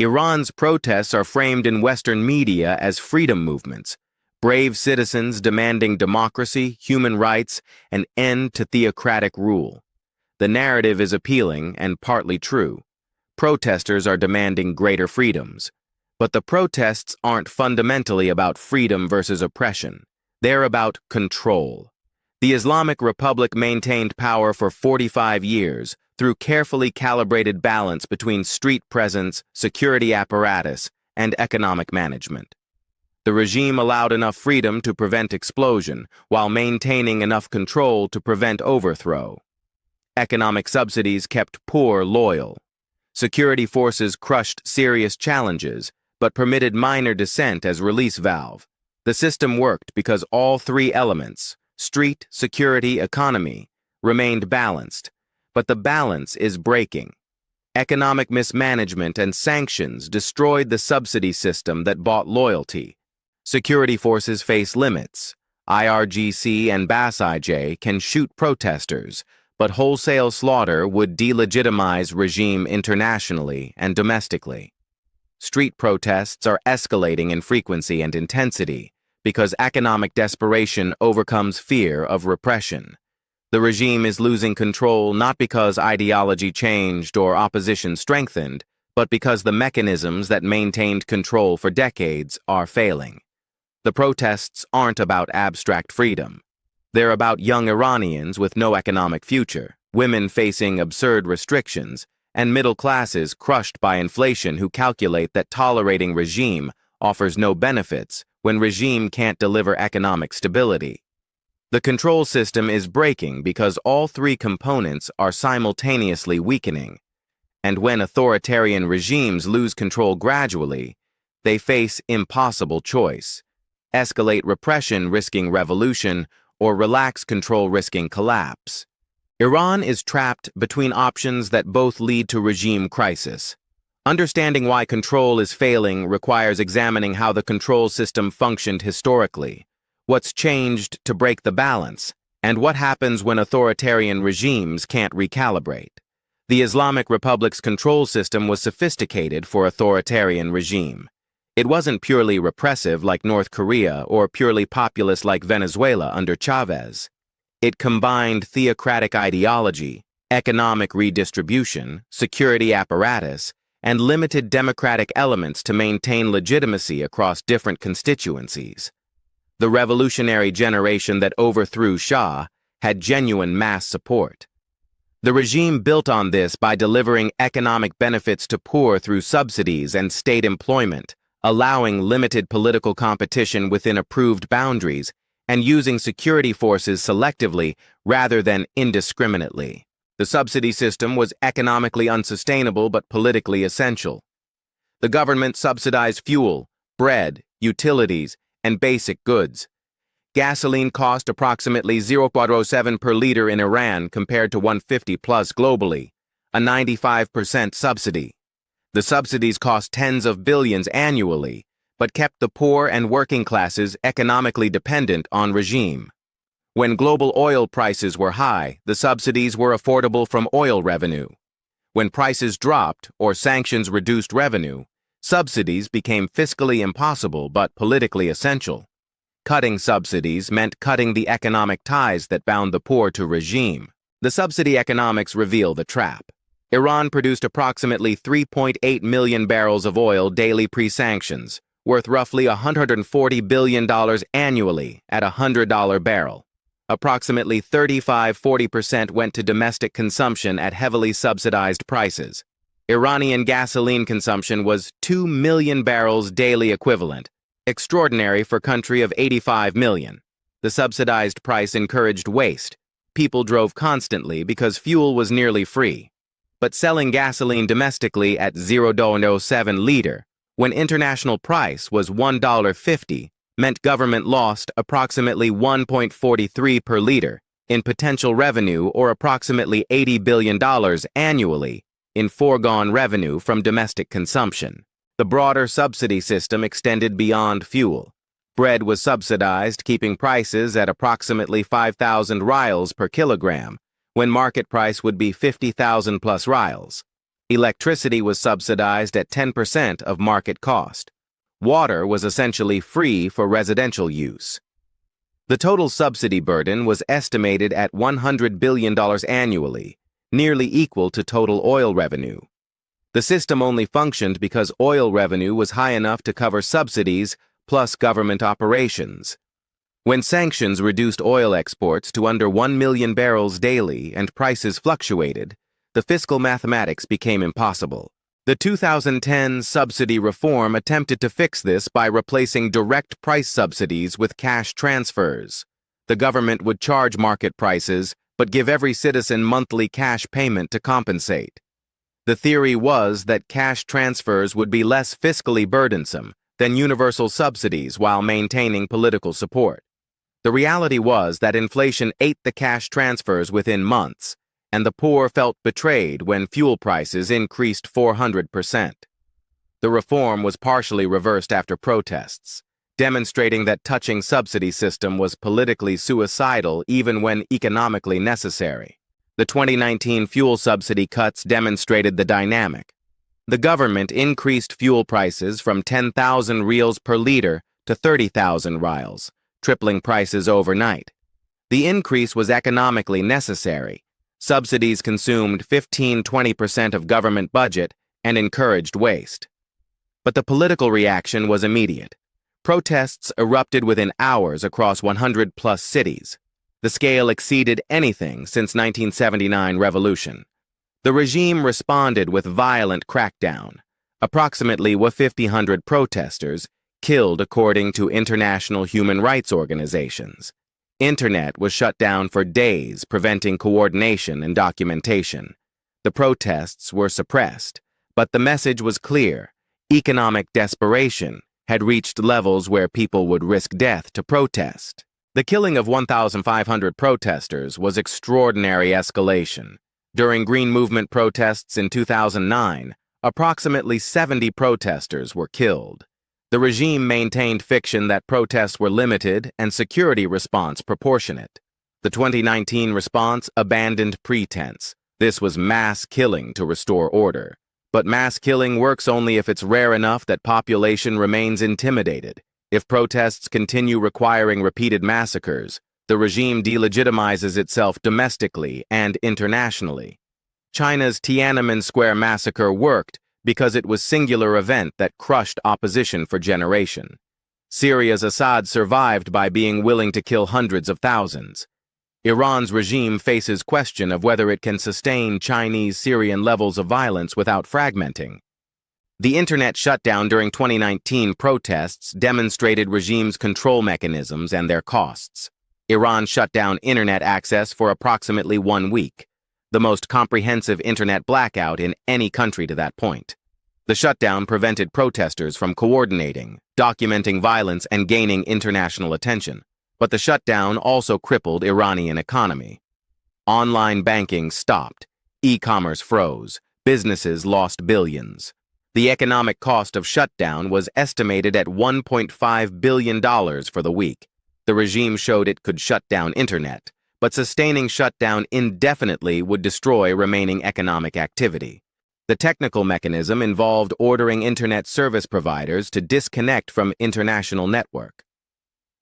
Iran's protests are framed in Western media as freedom movements, brave citizens demanding democracy, human rights, and end to theocratic rule. The narrative is appealing and partly true. Protesters are demanding greater freedoms. But the protests aren't fundamentally about freedom versus oppression. They're about control. The Islamic Republic maintained power for 45 years through carefully calibrated balance between street presence, security apparatus, and economic management. The regime allowed enough freedom to prevent explosion, while maintaining enough control to prevent overthrow. Economic subsidies kept poor loyal. Security forces crushed serious challenges, but permitted minor dissent as release valve. The system worked because all three elements, street, security, economy, remained balanced, but the balance is breaking. Economic mismanagement and sanctions destroyed the subsidy system that bought loyalty. Security forces face limits. IRGC and BAS-IJ can shoot protesters, but wholesale slaughter would delegitimize regime internationally and domestically. Street protests are escalating in frequency and intensity because economic desperation overcomes fear of repression. The regime is losing control not because ideology changed or opposition strengthened, but because the mechanisms that maintained control for decades are failing. The protests aren't about abstract freedom. They're about young Iranians with no economic future, women facing absurd restrictions, and middle classes crushed by inflation who calculate that tolerating regime offers no benefits when regime can't deliver economic stability. The control system is breaking because all three components are simultaneously weakening. And when authoritarian regimes lose control gradually, they face impossible choice: escalate repression risking revolution, or relax control risking collapse. Iran is trapped between options that both lead to regime crisis. Understanding why control is failing requires examining how the control system functioned historically, what's changed to break the balance, and what happens when authoritarian regimes can't recalibrate. The Islamic Republic's control system was sophisticated for authoritarian regime. It wasn't purely repressive like North Korea or purely populist like Venezuela under Chavez. It combined theocratic ideology, economic redistribution, security apparatus, and limited democratic elements to maintain legitimacy across different constituencies. The revolutionary generation that overthrew Shah had genuine mass support. The regime built on this by delivering economic benefits to poor through subsidies and state employment, allowing limited political competition within approved boundaries, and using security forces selectively rather than indiscriminately. The subsidy system was economically unsustainable but politically essential. The government subsidized fuel, bread, utilities, and basic goods. Gasoline cost approximately 0.07 per liter in Iran compared to 150 plus globally, a 95% subsidy. The subsidies cost tens of billions annually, but kept the poor and working classes economically dependent on regime. When global oil prices were high, the subsidies were affordable from oil revenue. When prices dropped or sanctions reduced revenue, subsidies became fiscally impossible but politically essential. Cutting subsidies meant cutting the economic ties that bound the poor to regime. The subsidy economics reveal the trap. Iran produced approximately 3.8 million barrels of oil daily pre-sanctions, worth roughly $140 billion annually at a $100 barrel. Approximately 35–40% went to domestic consumption at heavily subsidized prices. Iranian gasoline consumption was 2 million barrels daily equivalent, extraordinary for a country of 85 million. The subsidized price encouraged waste. People drove constantly because fuel was nearly free. But selling gasoline domestically at $0.07 liter, when international price was $1.50, meant government lost approximately $1.43 per liter in potential revenue, or approximately $80 billion annually in foregone revenue from domestic consumption. The broader subsidy system extended beyond fuel. Bread was subsidized, keeping prices at approximately 5,000 rials per kilogram, when market price would be 50,000 plus rials. Electricity was subsidized at 10% of market cost. Water was essentially free for residential use. The total subsidy burden was estimated at $100 billion annually, nearly equal to total oil revenue. The system only functioned because oil revenue was high enough to cover subsidies plus government operations. When sanctions reduced oil exports to under 1 million barrels daily and prices fluctuated, the fiscal mathematics became impossible. The 2010 subsidy reform attempted to fix this by replacing direct price subsidies with cash transfers. The government would charge market prices, but give every citizen monthly cash payment to compensate. The theory was that cash transfers would be less fiscally burdensome than universal subsidies while maintaining political support. The reality was that inflation ate the cash transfers within months, and the poor felt betrayed when fuel prices increased 400%. The reform was partially reversed after protests, demonstrating that touching subsidy system was politically suicidal even when economically necessary. The 2019 fuel subsidy cuts demonstrated the dynamic. The government increased fuel prices from 10,000 reals per liter to 30,000 reals, tripling prices overnight. The increase was economically necessary. Subsidies consumed 15–20% of government budget and encouraged waste. But the political reaction was immediate. Protests erupted within hours across 100-plus cities. The scale exceeded anything since 1979 revolution. The regime responded with violent crackdown. Approximately 1,500 protesters killed according to international human rights organizations. Internet was shut down for days, preventing coordination and documentation. The protests were suppressed, but the message was clear. Economic desperation had reached levels where people would risk death to protest. The killing of 1,500 protesters was extraordinary escalation. During Green Movement protests in 2009, approximately 70 protesters were killed. The regime maintained fiction that protests were limited and security response proportionate. The 2019 response abandoned pretense. This was mass killing to restore order. But mass killing works only if it's rare enough that population remains intimidated. If protests continue requiring repeated massacres, the regime delegitimizes itself domestically and internationally. China's Tiananmen Square massacre worked because it was a singular event that crushed opposition for generation. Syria's Assad survived by being willing to kill hundreds of thousands. Iran's regime faces question of whether it can sustain Chinese-Syrian levels of violence without fragmenting. The internet shutdown during 2019 protests demonstrated regime's control mechanisms and their costs. Iran shut down internet access for approximately 1 week, the most comprehensive internet blackout in any country to that point. The shutdown prevented protesters from coordinating, documenting violence, and gaining international attention. But the shutdown also crippled Iranian economy. Online banking stopped, e-commerce froze, businesses lost billions. The economic cost of shutdown was estimated at $1.5 billion for the week. The regime showed it could shut down internet, but sustaining shutdown indefinitely would destroy remaining economic activity. The technical mechanism involved ordering internet service providers to disconnect from international network.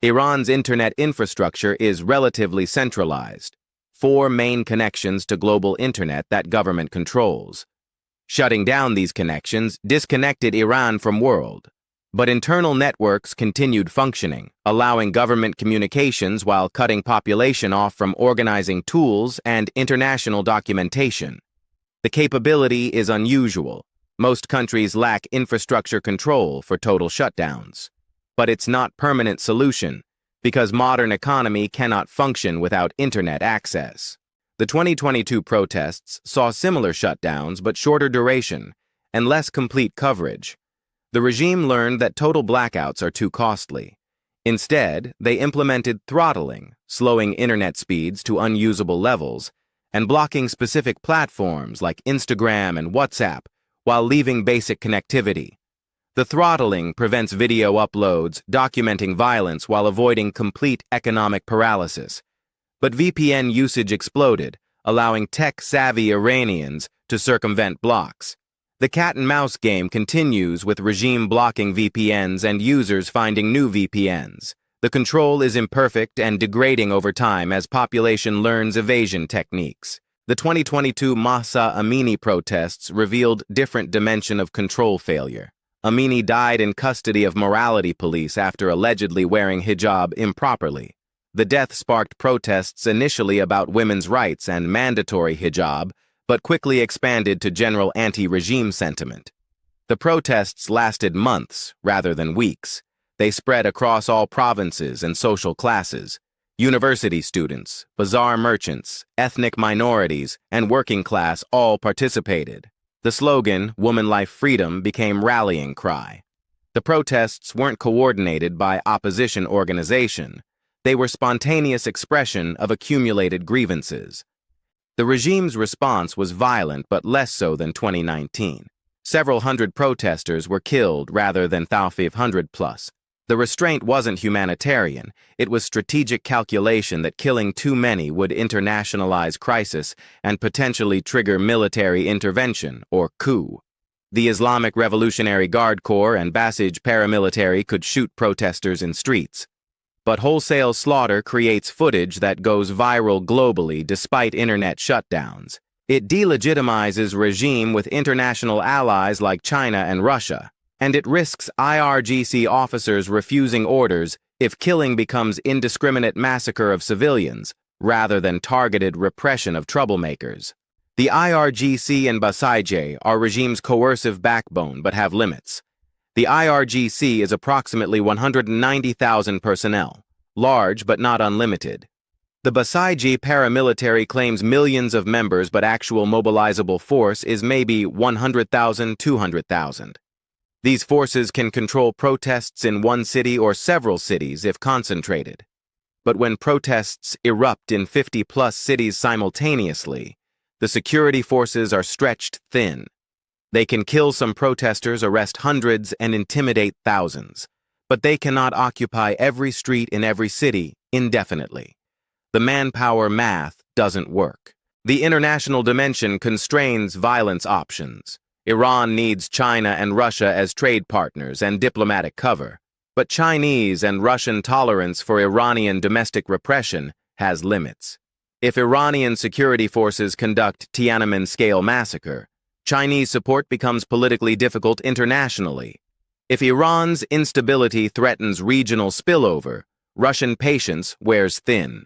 Iran's internet infrastructure is relatively centralized. 4 main connections to global internet that government controls. Shutting down these connections disconnected Iran from world. But internal networks continued functioning, allowing government communications while cutting population off from organizing tools and international documentation. The capability is unusual. Most countries lack infrastructure control for total shutdowns. But it's not permanent solution, because modern economy cannot function without internet access. The 2022 protests saw similar shutdowns but shorter duration and less complete coverage. The regime learned that total blackouts are too costly. Instead, they implemented throttling, slowing internet speeds to unusable levels, and blocking specific platforms like Instagram and WhatsApp while leaving basic connectivity. The throttling prevents video uploads, documenting violence while avoiding complete economic paralysis. But VPN usage exploded, allowing tech-savvy Iranians to circumvent blocks. The cat-and-mouse game continues with regime blocking VPNs and users finding new VPNs. The control is imperfect and degrading over time as population learns evasion techniques. The 2022 Mahsa Amini protests revealed different dimension of control failure. Amini died in custody of morality police after allegedly wearing hijab improperly. The death sparked protests initially about women's rights and mandatory hijab, but quickly expanded to general anti-regime sentiment. The protests lasted months rather than weeks. They spread across all provinces and social classes. University students, bazaar merchants, ethnic minorities, and working class all participated. The slogan, "Woman Life Freedom," became rallying cry. The protests weren't coordinated by opposition organization. They were spontaneous expression of accumulated grievances. The regime's response was violent but less so than 2019. Several hundred protesters were killed rather than 500 plus. The restraint wasn't humanitarian. It was strategic calculation that killing too many would internationalize crisis and potentially trigger military intervention, or coup. The Islamic Revolutionary Guard Corps and Basij paramilitary could shoot protesters in streets. But wholesale slaughter creates footage that goes viral globally despite internet shutdowns. It delegitimizes regime with international allies like China and Russia, and it risks IRGC officers refusing orders if killing becomes indiscriminate massacre of civilians rather than targeted repression of troublemakers. The IRGC and Basij are regime's coercive backbone but have limits. The IRGC is approximately 190,000 personnel, large but not unlimited. The Basij paramilitary claims millions of members but actual mobilizable force is maybe 100,000, 200,000. These forces can control protests in one city or several cities if concentrated. But when protests erupt in 50-plus cities simultaneously, the security forces are stretched thin. They can kill some protesters, arrest hundreds, and intimidate thousands. But they cannot occupy every street in every city indefinitely. The manpower math doesn't work. The international dimension constrains violence options. Iran needs China and Russia as trade partners and diplomatic cover. But Chinese and Russian tolerance for Iranian domestic repression has limits. If Iranian security forces conduct Tiananmen-scale massacre, Chinese support becomes politically difficult internationally. If Iran's instability threatens regional spillover, Russian patience wears thin.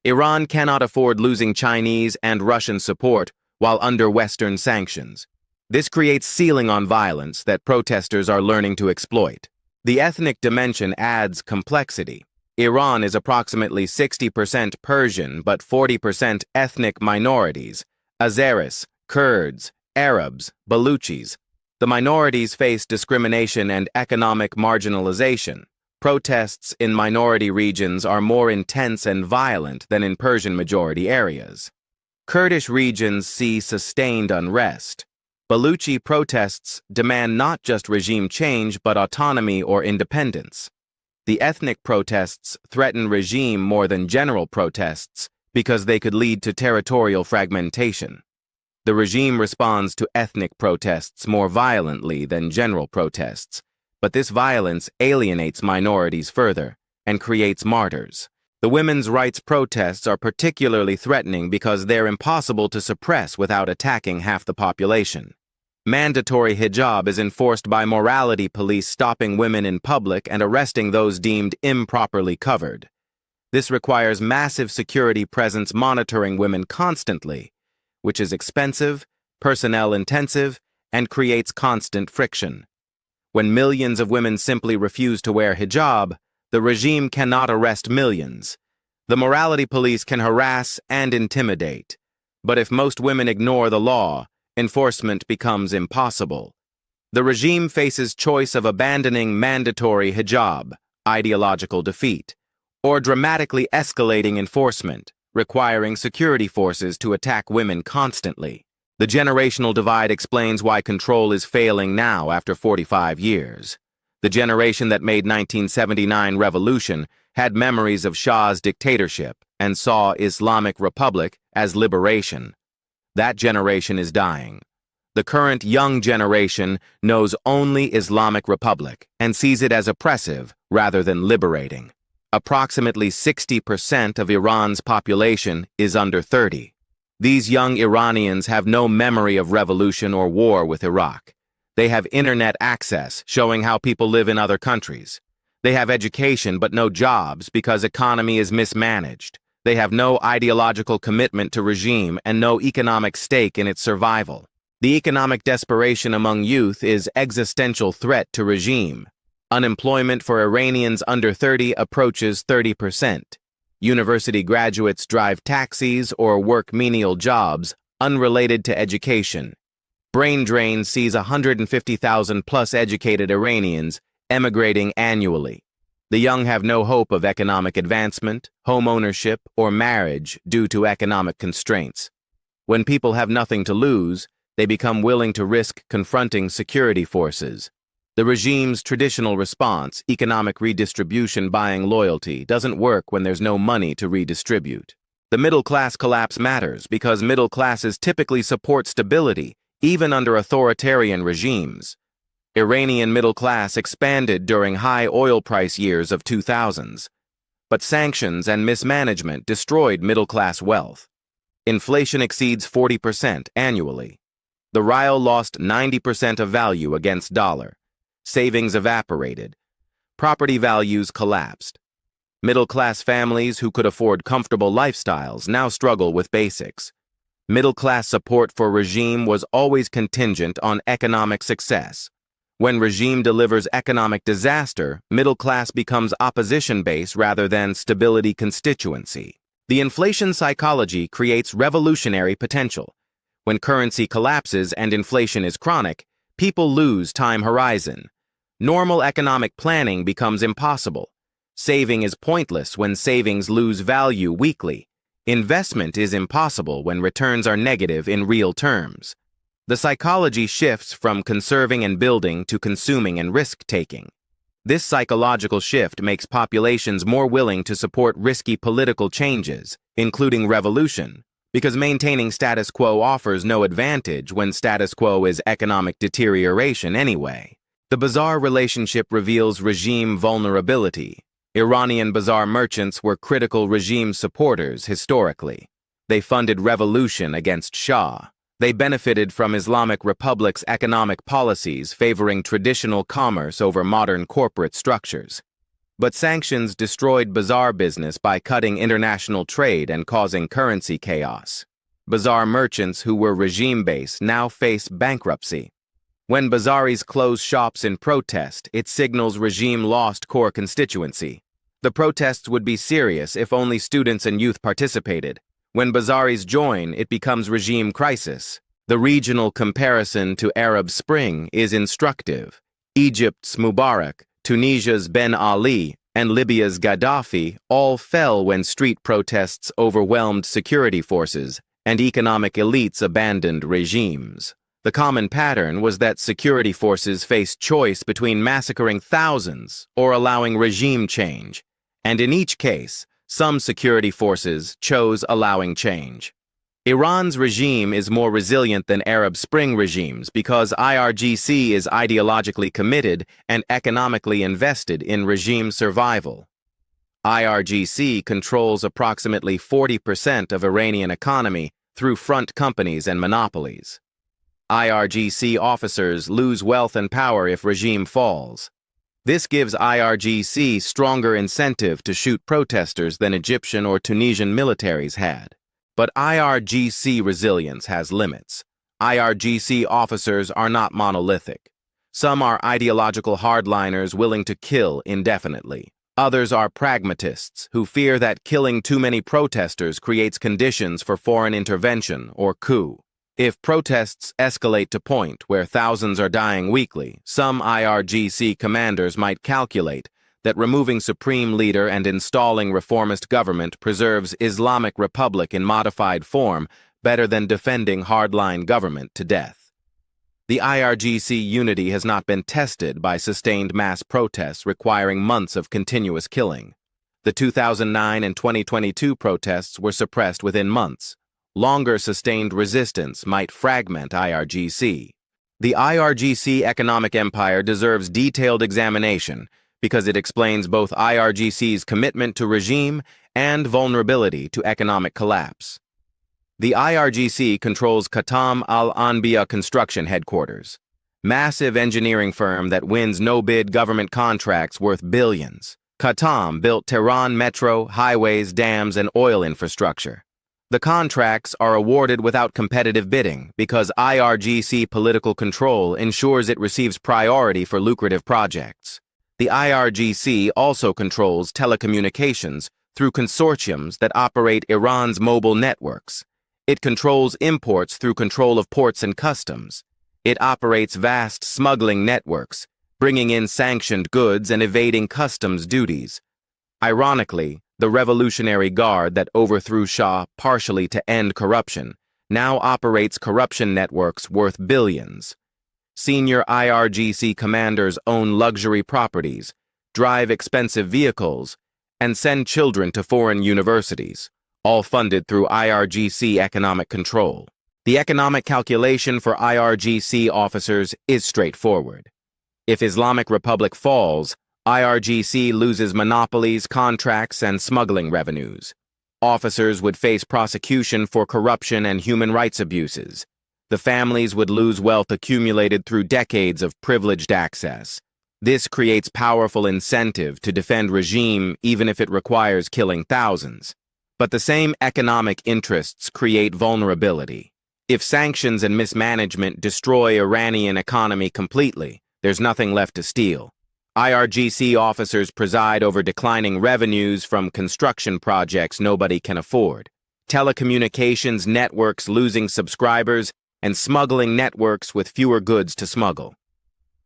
Iran cannot afford losing Chinese and Russian support while under Western sanctions. This creates ceiling on violence that protesters are learning to exploit. The ethnic dimension adds complexity. Iran is approximately 60% Persian but 40% ethnic minorities: Azeris, Kurds, Arabs, Baluchis. The minorities face discrimination and economic marginalization. Protests in minority regions are more intense and violent than in Persian-majority areas. Kurdish regions see sustained unrest. Baluchi protests demand not just regime change but autonomy or independence. The ethnic protests threaten regime more than general protests because they could lead to territorial fragmentation. The regime responds to ethnic protests more violently than general protests, but this violence alienates minorities further and creates martyrs. The women's rights protests are particularly threatening because they're impossible to suppress without attacking half the population. Mandatory hijab is enforced by morality police stopping women in public and arresting those deemed improperly covered. This requires massive security presence monitoring women constantly, which is expensive, personnel-intensive, and creates constant friction. When millions of women simply refuse to wear hijab, the regime cannot arrest millions. The morality police can harass and intimidate. But if most women ignore the law, enforcement becomes impossible. The regime faces choice of abandoning mandatory hijab, ideological defeat, or dramatically escalating enforcement, requiring security forces to attack women constantly. The generational divide explains why control is failing now after 45 years. The generation that made 1979 revolution had memories of Shah's dictatorship and saw Islamic Republic as liberation. That generation is dying. The current young generation knows only Islamic Republic and sees it as oppressive rather than liberating. Approximately 60% of Iran's population is under 30. These young Iranians have no memory of revolution or war with Iraq. They have internet access, showing how people live in other countries. They have education but no jobs because economy is mismanaged. They have no ideological commitment to regime and no economic stake in its survival. The economic desperation among youth is existential threat to regime. Unemployment for Iranians under 30 approaches 30%. University graduates drive taxis or work menial jobs unrelated to education. Brain drain sees 150,000 plus educated Iranians emigrating annually. The young have no hope of economic advancement, home ownership, or marriage due to economic constraints. When people have nothing to lose, they become willing to risk confronting security forces. The regime's traditional response, economic redistribution buying loyalty, doesn't work when there's no money to redistribute. The middle class collapse matters because middle classes typically support stability, even under authoritarian regimes. Iranian middle class expanded during high oil price years of 2000s, but sanctions and mismanagement destroyed middle class wealth. Inflation exceeds 40% annually. The rial lost 90% of value against dollar. Savings evaporated. Property values collapsed. Middle-class families who could afford comfortable lifestyles now struggle with basics. Middle-class support for regime was always contingent on economic success. When regime delivers economic disaster, middle class becomes opposition base rather than stability constituency. The inflation psychology creates revolutionary potential. When currency collapses and inflation is chronic, people lose time horizon. Normal economic planning becomes impossible. Saving is pointless when savings lose value weekly. Investment is impossible when returns are negative in real terms. The psychology shifts from conserving and building to consuming and risk-taking. This psychological shift makes populations more willing to support risky political changes, including revolution, because maintaining status quo offers no advantage when status quo is economic deterioration anyway. The bazaar relationship reveals regime vulnerability. Iranian bazaar merchants were critical regime supporters historically. They funded revolution against Shah. They benefited from Islamic Republic's economic policies favoring traditional commerce over modern corporate structures. But sanctions destroyed bazaar business by cutting international trade and causing currency chaos. Bazaar merchants who were regime-based now face bankruptcy. When bazaaris close shops in protest, it signals regime lost core constituency. The protests would be serious if only students and youth participated. When bazaaris join, it becomes regime crisis. The regional comparison to Arab Spring is instructive. Egypt's Mubarak, Tunisia's Ben Ali, and Libya's Gaddafi all fell when street protests overwhelmed security forces and economic elites abandoned regimes. The common pattern was that security forces faced choice between massacring thousands or allowing regime change, and in each case, some security forces chose allowing change. Iran's regime is more resilient than Arab Spring regimes because IRGC is ideologically committed and economically invested in regime survival. IRGC controls approximately 40% of Iranian economy through front companies and monopolies. IRGC officers lose wealth and power if regime falls. This gives IRGC stronger incentive to shoot protesters than Egyptian or Tunisian militaries had. But IRGC resilience has limits. IRGC officers are not monolithic. Some are ideological hardliners willing to kill indefinitely. Others are pragmatists who fear that killing too many protesters creates conditions for foreign intervention or coup. If protests escalate to point where thousands are dying weekly, some IRGC commanders might calculate that removing supreme leader and installing reformist government preserves Islamic Republic in modified form better than defending hardline government to death. The IRGC unity has not been tested by sustained mass protests requiring months of continuous killing. The 2009 and 2022 protests were suppressed within months. Longer sustained resistance might fragment IRGC. The IRGC economic empire deserves detailed examination because it explains both IRGC's commitment to regime and vulnerability to economic collapse. The IRGC controls Khatam Al-Anbiya construction headquarters, massive engineering firm that wins no-bid government contracts worth billions. Khatam built Tehran metro, highways, dams, and oil infrastructure. The contracts are awarded without competitive bidding because IRGC political control ensures it receives priority for lucrative projects. The IRGC also controls telecommunications through consortiums that operate Iran's mobile networks. It controls imports through control of ports and customs. It operates vast smuggling networks, bringing in sanctioned goods and evading customs duties. Ironically, the Revolutionary Guard that overthrew Shah partially to end corruption now operates corruption networks worth billions. Senior IRGC commanders own luxury properties, drive expensive vehicles, and send children to foreign universities, all funded through IRGC economic control. The economic calculation for IRGC officers is straightforward. If Islamic Republic falls, IRGC loses monopolies, contracts, and smuggling revenues. Officers would face prosecution for corruption and human rights abuses. The families would lose wealth accumulated through decades of privileged access. This creates powerful incentive to defend regime even if it requires killing thousands. But the same economic interests create vulnerability. If sanctions and mismanagement destroy Iranian economy completely, there's nothing left to steal. IRGC officers preside over declining revenues from construction projects nobody can afford, telecommunications networks losing subscribers, and smuggling networks with fewer goods to smuggle.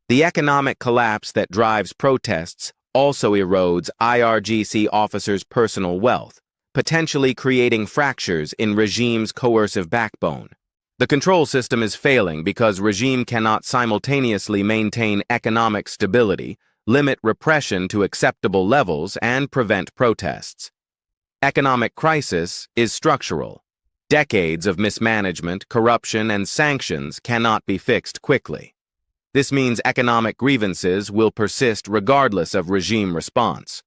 The economic collapse that drives protests also erodes IRGC officers' personal wealth, potentially creating fractures in regime's coercive backbone. The control system is failing because regime cannot simultaneously maintain economic stability, limit repression to acceptable levels, and prevent protests. Economic crisis is structural. Decades of mismanagement, corruption, and sanctions cannot be fixed quickly. This means economic grievances will persist regardless of regime response.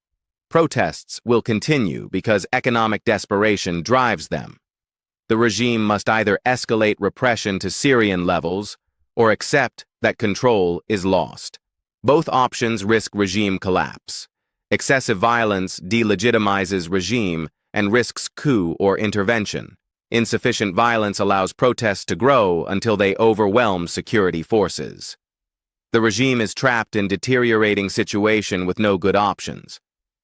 Protests will continue because economic desperation drives them. The regime must either escalate repression to Syrian levels or accept that control is lost. Both options risk regime collapse. Excessive violence delegitimizes regime and risks coup or intervention. Insufficient violence allows protests to grow until they overwhelm security forces. The regime is trapped in a deteriorating situation with no good options.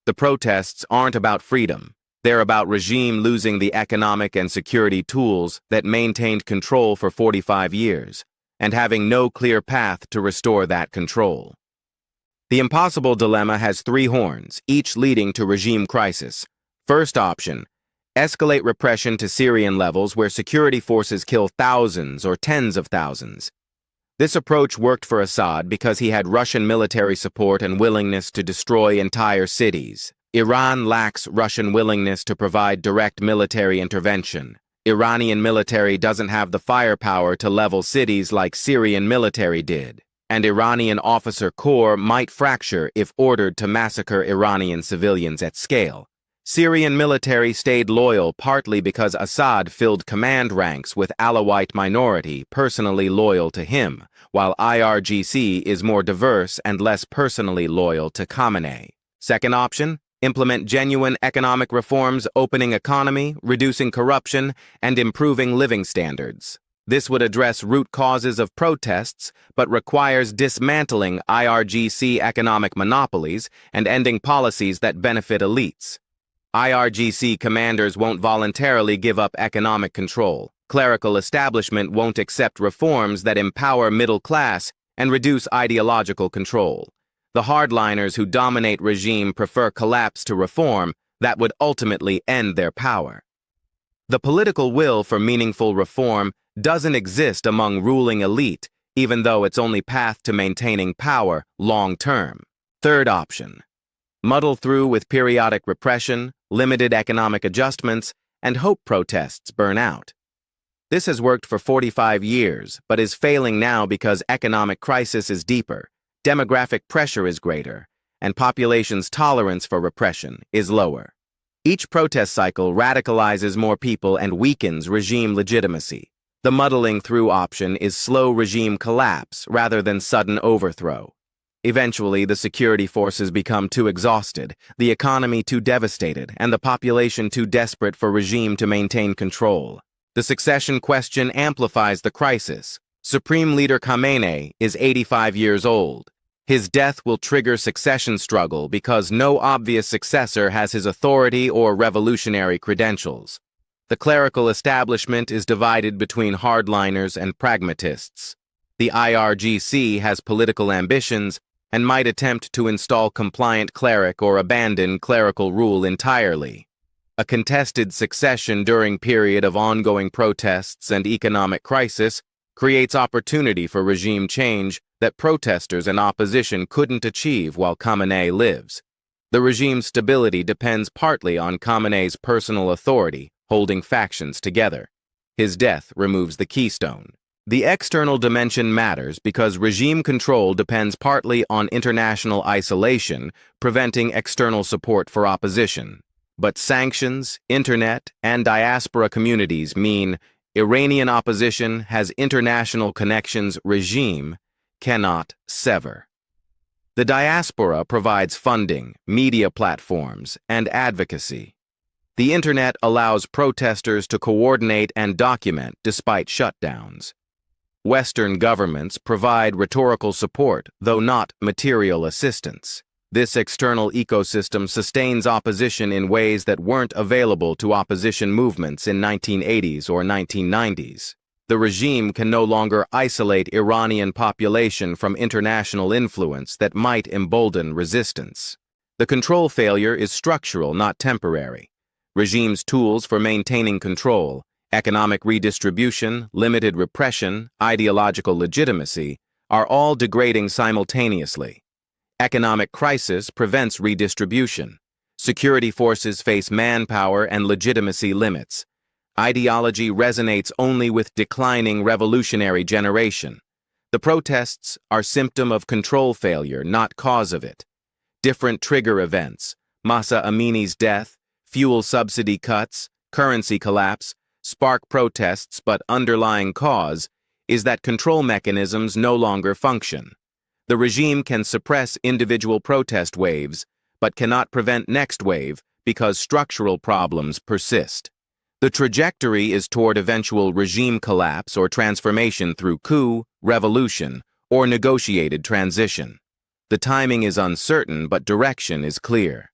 The protests aren't about freedom. They're about regime losing the economic and security tools that maintained control for 45 years, and having no clear path to restore that control. The impossible dilemma has three horns, each leading to regime crisis. First option, escalate repression to Syrian levels where security forces kill thousands or tens of thousands. This approach worked for Assad because he had Russian military support and willingness to destroy entire cities. Iran lacks Russian willingness to provide direct military intervention. Iranian military doesn't have the firepower to level cities like Syrian military did, and Iranian officer corps might fracture if ordered to massacre Iranian civilians at scale. Syrian military stayed loyal partly because Assad filled command ranks with Alawite minority personally loyal to him, while IRGC is more diverse and less personally loyal to Khamenei. Second option, implement genuine economic reforms, opening economy, reducing corruption, and improving living standards. This would address root causes of protests, but requires dismantling IRGC economic monopolies and ending policies that benefit elites. IRGC commanders won't voluntarily give up economic control. Clerical establishment won't accept reforms that empower middle class and reduce ideological control. The hardliners who dominate regime prefer collapse to reform that would ultimately end their power. The political will for meaningful reform doesn't exist among ruling elite, even though it's only path to maintaining power long-term. Third option, muddle through with periodic repression, limited economic adjustments, and hope protests burn out. This has worked for 45 years, but is failing now because economic crisis is deeper, demographic pressure is greater, and population's tolerance for repression is lower. Each protest cycle radicalizes more people and weakens regime legitimacy. The muddling through option is slow regime collapse rather than sudden overthrow. Eventually, the security forces become too exhausted, the economy too devastated, and the population too desperate for regime to maintain control. The succession question amplifies the crisis. Supreme Leader Khamenei is 85 years old. His death will trigger succession struggle because no obvious successor has his authority or revolutionary credentials. The clerical establishment is divided between hardliners and pragmatists. The IRGC has political ambitions and might attempt to install compliant cleric or abandon clerical rule entirely. A contested succession during period of ongoing protests and economic crisis creates opportunity for regime change that protesters and opposition couldn't achieve while Khamenei lives. The regime's stability depends partly on Khamenei's personal authority, holding factions together. His death removes the keystone. The external dimension matters because regime control depends partly on international isolation, preventing external support for opposition. But sanctions, internet, and diaspora communities mean Iranian opposition has international connections regime cannot sever. The diaspora provides funding, media platforms, and advocacy. The internet allows protesters to coordinate and document despite shutdowns. Western governments provide rhetorical support, though not material assistance. This external ecosystem sustains opposition in ways that weren't available to opposition movements in 1980s or 1990s. The regime can no longer isolate Iranian population from international influence that might embolden resistance. The control failure is structural, not temporary. Regime's tools for maintaining control, economic redistribution, limited repression, ideological legitimacy, are all degrading simultaneously. Economic crisis prevents redistribution. Security forces face manpower and legitimacy limits. Ideology resonates only with declining revolutionary generation. The protests are symptom of control failure, not cause of it. Different trigger events, Mahsa Amini's death, fuel subsidy cuts, currency collapse, spark protests, but underlying cause is that control mechanisms no longer function. The regime can suppress individual protest waves, but cannot prevent next wave because structural problems persist. The trajectory is toward eventual regime collapse or transformation through coup, revolution, or negotiated transition. The timing is uncertain, but direction is clear.